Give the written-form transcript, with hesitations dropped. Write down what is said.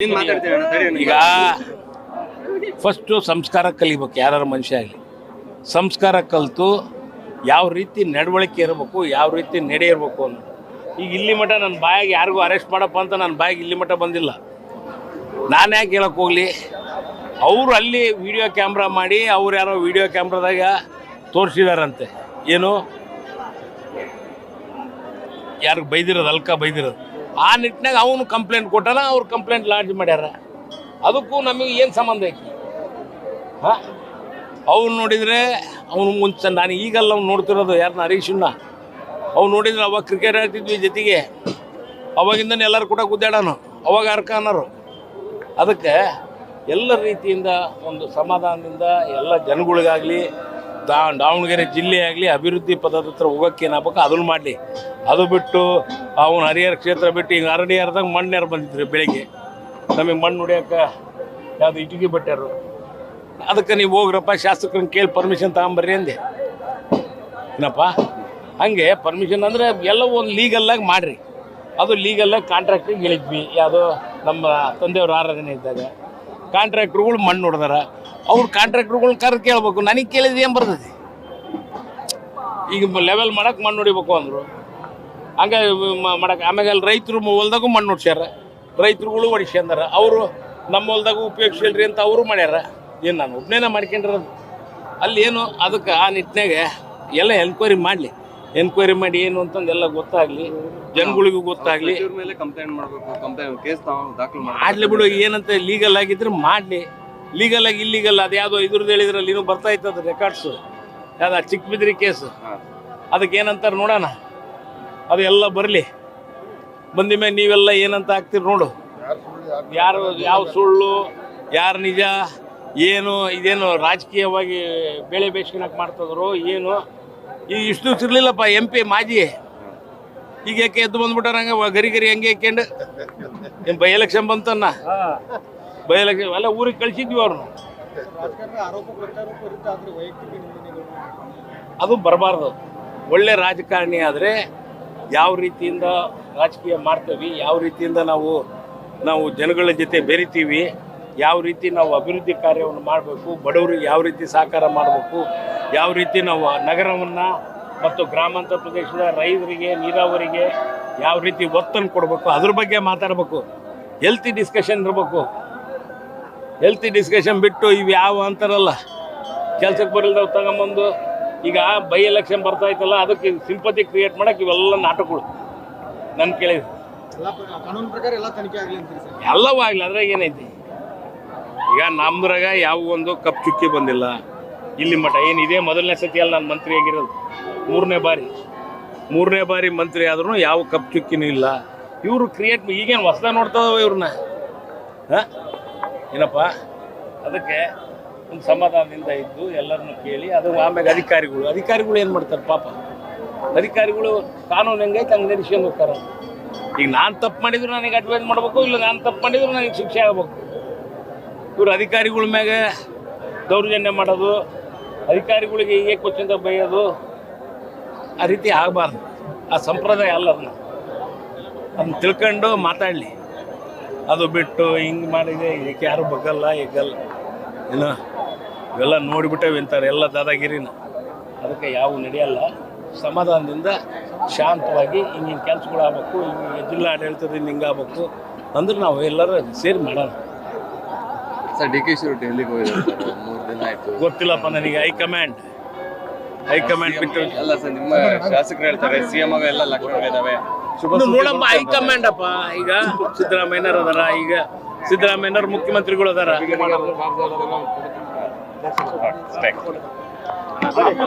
ಈಗ ಫಸ್ಟು ಸಂಸ್ಕಾರ ಕಲಿಬೇಕು. ಯಾರು ಮನುಷ್ಯ ಆಗಲಿ ಸಂಸ್ಕಾರ ಕಲಿತು ಯಾವ ರೀತಿ ನಡವಳಿಕೆ ಇರಬೇಕು, ಯಾವ ರೀತಿ ನಡೆ ಇರಬೇಕು ಅನ್ನೋ. ಈಗ ಇಲ್ಲಿ ಮಟ್ಟ ನನ್ನ ಬಾಯಿಗೆ ಯಾರಿಗೂ ಅರೆಸ್ಟ್ ಮಾಡಪ್ಪ ಅಂತ ನನ್ನ ಬಾಯಿಗೆ ಇಲ್ಲಿ ಮಟ್ಟ ಬಂದಿಲ್ಲ. ನಾನು ಯಾಕೆ ಹೇಳಕ್ಕೆ ಹೋಗಲಿ? ಅವರು ಅಲ್ಲಿ ವಿಡಿಯೋ ಕ್ಯಾಮ್ರಾ ಮಾಡಿ ಅವ್ರು ಯಾರೋ ವಿಡಿಯೋ ಕ್ಯಾಮ್ರಾದಾಗ ತೋರಿಸಿದಾರಂತೆ. ಏನು ಯಾರಿಗೆ ಬೈದಿರೋದು, ಅಲ್ಕ ಬೈದಿರೋದು. ಆ ನಿಟ್ಟಿನಾಗ ಅವನು ಕಂಪ್ಲೇಂಟ್ ಕೊಟ್ಟಾನ, ಅವ್ರು ಕಂಪ್ಲೇಂಟ್ ಲಾಡ್ಜ್ ಮಾಡ್ಯಾರ. ಅದಕ್ಕೂ ನಮಗೆ ಏನು ಸಂಬಂಧ ಐತಿ? ಹಾಂ, ಅವ್ನು ನೋಡಿದರೆ ಅವನು ಮುಂಚೆ, ನಾನು ಈಗಲ್ಲ ಅವ್ನು ನೋಡ್ತಿರೋದು ಯಾರನ್ನ, ಹರೀಶನ್ನ. ಅವ್ನು ನೋಡಿದ್ರೆ ಅವಾಗ ಕ್ರಿಕೆಟ್ ಆಡ್ತಿದ್ವಿ ಜೊತೆಗೆ, ಅವಾಗಿಂದನೇ ಎಲ್ಲರೂ ಕೂಡ ಗುದ್ದಾಡೋನು, ಅವಾಗ ಅರ್ಕ ಅನ್ನೋರು. ಅದಕ್ಕೆ ಎಲ್ಲ ರೀತಿಯಿಂದ ಒಂದು ಸಮಾಧಾನದಿಂದ ಎಲ್ಲ ಜನಗಳಿಗಾಗಲಿ ದಾವಣಗೆರೆ ಜಿಲ್ಲೆ ಆಗಲಿ ಅಭಿವೃದ್ಧಿ ಪದದ ಹತ್ರ ಹೋಗೋಕ್ಕೆ ಏನಾಗಬೇಕು ಅದನ್ನು ಮಾಡಲಿ. ಅದು ಬಿಟ್ಟು ಅವನು ಹರಿಹರ ಕ್ಷೇತ್ರ ಬಿಟ್ಟು ಈಗ ಅರಣ್ಯರ್ದಾಗ ಮಣ್ಣಾರು ಬಂದಿದ್ರು ಬೆಳಿಗ್ಗೆ, ನಮಗೆ ಮಣ್ಣು ಹೊಡಿಯೋಕೆ ಯಾವುದು ಇಟಿಗೆ ಬಟ್ಟಾರು. ಅದಕ್ಕೆ ನೀವು ಹೋಗ್ರಪ್ಪ ಶಾಸಕರನ್ನ ಕೇಳಿ ಪರ್ಮಿಷನ್ ತಗೊಂಬರ್ರಿ ಅಂದೆ. ಏನಪ್ಪ ಹಾಗೆ ಪರ್ಮಿಷನ್ ಅಂದರೆ ಎಲ್ಲ ಒಂದು ಲೀಗಲ್ಲಾಗಿ ಮಾಡಿರಿ. ಅದು ಲೀಗಲ್ಲಾಗಿ ಕಾಂಟ್ರಾಕ್ಟ್ರಿಗೆ ಹೇಳಿದ್ವಿ. ಯಾವುದೋ ನಮ್ಮ ತಂದೆಯವ್ರ ಆರಾಧನೆ ಇದ್ದಾಗ ಕಾಂಟ್ರಾಕ್ಟ್ರುಗಳು ಮಣ್ಣು ಹೊಡೆದಾರ. ಅವ್ರು ಕಾಂಟ್ರಾಕ್ಟ್ರುಗಳ್ನ ಕರೆದು ಕೇಳ್ಬೇಕು. ನನಗೆ ಕೇಳಿದ್ರೆ ಏನು ಬರ್ತದೆ? ಈಗ ಲೆವೆಲ್ ಮಾಡೋಕೆ ಮಣ್ಣು ಹೊಡಿಬೇಕು ಅಂದರು, ಹಂಗೆ ಮಾಡಕ್ಕೆ. ಆಮೇಲೆ ಅಲ್ಲಿ ರೈತರು ಹೊಲ್ದಾಗೂ ಮಣ್ಣು ಹೊಡ್ಸ್ಯಾರ, ರೈತರುಗಳು ಹೊಡಿಸ್ಕೊಂಡಾರ. ಅವರು ನಮ್ಮ ಹೊಲ್ದಾಗೂ ಉಪಯೋಗಿಸಿಲ್ರಿ ಅಂತ ಅವರು ಮಾಡ್ಯಾರ. ಏನು ನಾನು ಒಬ್ಬನೇನ ಮಾಡ್ಕೊಂಡಿರೋದು ಅಲ್ಲಿ ಏನು? ಅದಕ್ಕೆ ಆ ನಿಟ್ಟಿನಾಗೆ ಎಲ್ಲ ಎನ್ಕ್ವೈರಿ ಮಾಡಲಿ. ಎನ್ಕ್ವೈರಿ ಮಾಡಿ ಏನು ಅಂತಂದು ಎಲ್ಲ ಗೊತ್ತಾಗಲಿ, ಜನಗಳಿಗೂ ಗೊತ್ತಾಗಲಿ. ಮಾಡಲಿ ಬಿಡು, ಏನಂತ ಲೀಗಲ್ ಆಗಿದ್ರೆ ಮಾಡಲಿ. ಲೀಗಲ್ ಆಗಿ ಇಲ್ಲೀಗಲ್ ಅದು ಯಾವುದೋ ಇದ್ರದ್ದು ಹೇಳಿದ್ರಲ್ಲಿ ಇನ್ನೂ ಬರ್ತಾ ಇರ್ತದೆ ರೆಕಾರ್ಡ್ಸು. ಯಾವ್ದು ಚಿಕ್ಕಬಿದ್ರಿ ಕೇಸು, ಅದಕ್ಕೆ ಏನಂತಾರೆ ನೋಡೋಣ. ಅದು ಎಲ್ಲ ಬರಲಿ. ಬಂದ ಮೇಲೆ ನೀವೆಲ್ಲ ಏನಂತ ಆಗ್ತೀರಿ ನೋಡು. ಯಾರು ಯಾವ ಸುಳ್ಳು, ಯಾರು ನಿಜ, ಏನು ಇದೇನು ರಾಜಕೀಯವಾಗಿ ಬೆಳೆ ಬೇಸಿಗೆನಾಗ ಮಾಡ್ತಿದ್ರು ಏನು? ಈಗ ಇಷ್ಟು ದಿವ್ಸ ಇರಲಿಲ್ಲಪ್ಪ MP ಮಾಜಿ, ಈಗ ಯಾಕೆ ಎದ್ದು ಬಂದ್ಬಿಟ್ಟಾರ ಹಂಗೆ ಗರಿ ಗರಿ ಹಂಗೆ ಹಾಕ್ಯಂಡು. ಏನು ಬೈ ಎಲೆಕ್ಷನ್ ಬಂತನ್ನ, ಬೈ ಎಲೆಕ್ಷನ್ ಎಲ್ಲ ಊರಿಗೆ ಕಳಿಸಿದ್ವಿ ಅವ್ರನ್ನ. ಅದು ಬರಬಾರ್ದು. ಒಳ್ಳೆ ರಾಜಕಾರಣಿ ಆದರೆ ಯಾವ ರೀತಿಯಿಂದ ರಾಜಕೀಯ ಮಾಡ್ತೀವಿ, ಯಾವ ರೀತಿಯಿಂದ ನಾವು ಜನಗಳ ಜೊತೆ ಬೆರಿತೀವಿ, ಯಾವ ರೀತಿ ನಾವು ಅಭಿವೃದ್ಧಿ ಕಾರ್ಯವನ್ನು ಮಾಡಬೇಕು, ಬಡವರಿಗೆ ಯಾವ ರೀತಿ ಸಹಕಾರ ಮಾಡಬೇಕು, ಯಾವ ರೀತಿ ನಾವು ನಗರವನ್ನು ಮತ್ತು ಗ್ರಾಮಾಂತರ ಪ್ರದೇಶದ ರೈತರಿಗೆ, ನೀರಾವರಿಗೆ ಯಾವ ರೀತಿ ಒತ್ತನ್ನು ಕೊಡಬೇಕು, ಅದ್ರ ಬಗ್ಗೆ ಮಾತಾಡಬೇಕು. ಹೆಲ್ತಿ ಡಿಸ್ಕಷನ್ ಇರಬೇಕು. ಹೆಲ್ತಿ ಡಿಸ್ಕಷನ್ ಬಿಟ್ಟು ಇವು ಯಾವ ಅಂತಾರಲ್ಲ, ಕೆಲಸಕ್ಕೆ ಬರಲ್ದವು ತಗೊಂಬಂದು ಈಗ ಬೈ ಎಲೆಕ್ಷನ್ ಬರ್ತಾ ಇತ್ತಲ್ಲ, ಅದಕ್ಕೆ ಸಿಂಪತಿ ಕ್ರಿಯೇಟ್ ಮಾಡೋಕೆ ಇವೆಲ್ಲ ನಾಟಕಗಳು. ನನ್ನ ಕೇಳಿದ್ರು ಕಾನೂನು ಪ್ರಕಾರ ಎಲ್ಲ ತನಿಖೆ ಆಗಲಿ ಅಂತೀರಿ ಸರ್? ಎಲ್ಲವೂ ಆಗಲಿ, ಅದ್ರಾಗ ಏನೈತಿ? ಈಗ ನಮ್ದ್ರಾಗ ಯಾವ ಒಂದು ಕಪ್ ಚುಕ್ಕಿ ಬಂದಿಲ್ಲ ಇಲ್ಲಿ ಮಠ. ಏನು ಇದೇ ಮೊದಲನೇ ಸತಿಯಲ್ಲಿ ನಾನು ಮಂತ್ರಿ ಆಗಿರೋದು, ಮೂರನೇ ಬಾರಿ ಮಂತ್ರಿ ಆದ್ರೂ ಯಾವ ಕಪ್ ಚುಕ್ಕಿನೂ ಇಲ್ಲ. ಇವರು ಕ್ರಿಯೇಟ್ ಈಗೇನು ಹೊಸದ ನೋಡ್ತಾವ ಇವ್ರನ್ನ? ಹಾಂ ಏನಪ್ಪ? ಅದಕ್ಕೆ ಒಂದು ಸಮಾಧಾನದಿಂದ ಇದ್ದು ಎಲ್ಲರನ್ನು ಕೇಳಿ ಅದು ಆಮೇಲೆ ಅಧಿಕಾರಿಗಳು ಏನು ಮಾಡ್ತಾರೆ ಪಾಪ? ಅಧಿಕಾರಿಗಳು ಕಾನೂನು ಹೆಂಗೈತೆ ಹಂಗೆ ನಡೆಸ್ಕೊಂಡು ಹೋಗ್ತಾರೆ. ಈಗ ನಾನು ತಪ್ಪು ಮಾಡಿದ್ರು ನನಗೆ ಅಡ್ವೈಸ್ ಮಾಡಬೇಕು, ಇಲ್ಲ ನಾನು ತಪ್ಪು ಮಾಡಿದ್ರು ನನಗೆ ಶಿಕ್ಷೆ ಆಗಬೇಕು. ಇವರು ಅಧಿಕಾರಿಗಳ ಮ್ಯಾಗ ದೌರ್ಜನ್ಯ ಮಾಡೋದು, ಅಧಿಕಾರಿಗಳಿಗೆ ಹೀಗೆ ಕ್ವಶನ್ದ ಬೈಯೋದು, ಆ ರೀತಿ ಆಗಬಾರ್ದು. ಆ ಸಂಪ್ರದಾಯ ಅಲ್ಲ. ಅದನ್ನ ತಿಳ್ಕೊಂಡು ಮಾತಾಡಲಿ. ಅದು ಬಿಟ್ಟು ಹಿಂಗೆ ಮಾಡಿದೆ ಇದಕ್ಕೆ ಯಾರು ಬಗ್ಗಲ್ಲ ಎಗ್ಗಲ್ಲ ಏನು ಇವೆಲ್ಲ ನೋಡಿಬಿಟ್ಟೇವೆ ಅಂತಾರೆ ಎಲ್ಲ ದಾದಾಗಿರಿನ. ಅದಕ್ಕೆ ಯಾವ ನಡೆಯಲ್ಲ. ಸಮಾಧಾನದಿಂದ ಶಾಂತವಾಗಿ ಹಿಂಗಿನ ಕೆಲಸಗಳು ಆಗ್ಬೇಕು, ಹಿಂಗೆ ಜಿಲ್ಲಾ ಆಡಳಿತದಿಂದ ಹಿಂಗಾಗಬೇಕು ಅಂದ್ರೆ ನಾವು ಎಲ್ಲರೂ ಸೇರಿ ಮಾಡೋಣ. ಸರ್ DK ಶಿವರೆಡ್ಡಿ ಎಲ್ಲಿಗೆ ಹೋಗಿದ್ದಾರೆ? 3 ದಿನ ಆಯ್ತು. ಗೊತ್ತಿಲ್ಲಪ್ಪ ನನಗೆ. ಹೈಕಮಾಂಡ್ ಬಿಟ್ಟು ಅಲ್ಲ ಸರ್, ನಿಮ್ಮ ಶಾಸಕರು ಹೇಳ್ತಾರೆ CM ಆಗ ಎಲ್ಲ ಲಕ್ಷಣಗಳಿದಾವೆ. ನೋಡಪ್ಪ, ಹೈಕಮಾಂಡ್ ಅಪ್ಪ. ಈಗ ಸಿದ್ದರಾಮಯ್ಯನವ್ರು ಅದಾರ, ಈಗ ಸಿದ್ದರಾಮಯ್ಯನವ್ರು ಮುಖ್ಯಮಂತ್ರಿಗಳು ಅದಾರ.